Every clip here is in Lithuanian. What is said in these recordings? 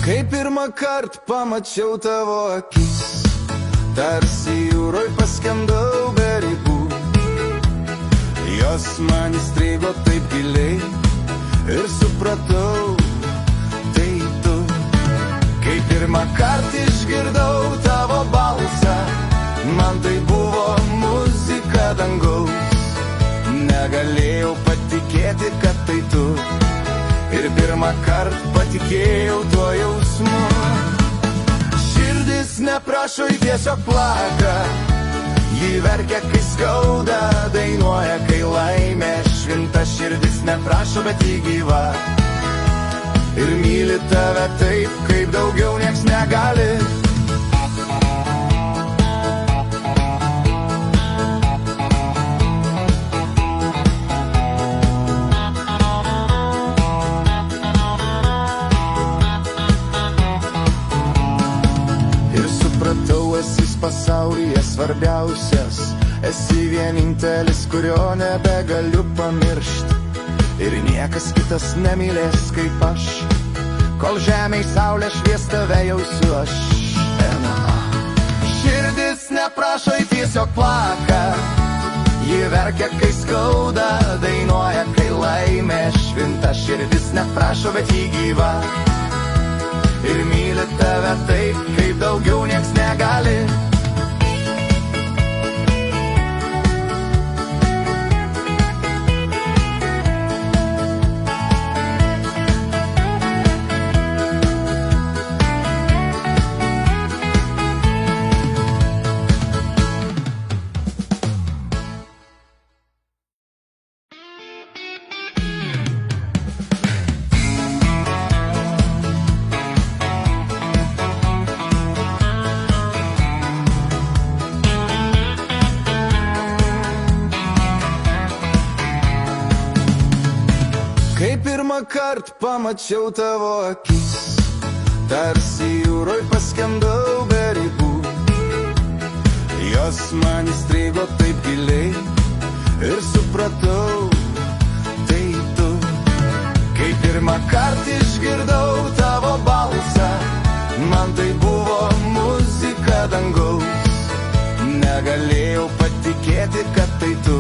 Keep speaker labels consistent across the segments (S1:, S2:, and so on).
S1: Kai pirmą kart pamačiau tavo akis, tarsi jūroj paskendau be ribų. Jos man įstrigo taip giliai ir supratau, tai tu. Kai pirmą kart išgirdau tavo balsą, man tai buvo muzika dangaus. Negalėjau patikėti, kad tai tu. Ir pirmą kart patikėjau tuo jausmu. Širdis neprašo, ji tiesiog plaka. Ji verkia, kai skauda, dainuoja, kai laimė švinta. Širdis neprašo, bet ji gyva. Ir myli tave taip, kaip daugiau nieks negali. Esi pasaulyje svarbiausias, esi vienintelis, kurio nebegaliu pamiršti. Ir niekas kitas nemylės kaip aš, kol žemėj saulė švies tave jausiu aš. Širdis neprašo, ji tiesiog plaka. Ji verkia, kai skauda, dainuoja, kai laimė švinta. Širdis neprašo, bet ji gyva. Ir myli tave taip, kaip daugiau nieks negali. Kai pirmą kart pamačiau tavo akis, tarsi jūroj paskendau be ribų. Jos man įstrigo taip giliai ir supratau, tai tu. Kai pirmą kart išgirdau tavo balsą, man tai buvo muzika dangaus. Negalėjau patikėti, kad tai tu.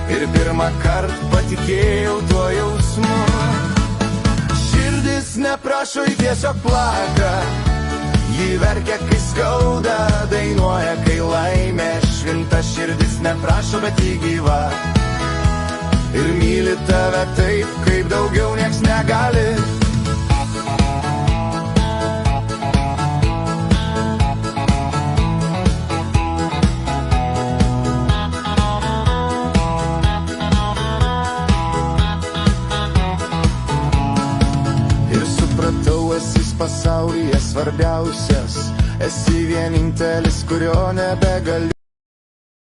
S1: Ir pirmą kart patikėjau tuo jausmu. Širdis neprašo, ji tiesiog plaka. Ji verkia, kai skauda, dainuoja, kai laimė švinta. Širdis neprašo, bet ji gyva. Ir myli tave taip, kaip daugiau nieks negali. Esi pasaulyje svarbiausias, esi vienintelis, kurio nebegaliu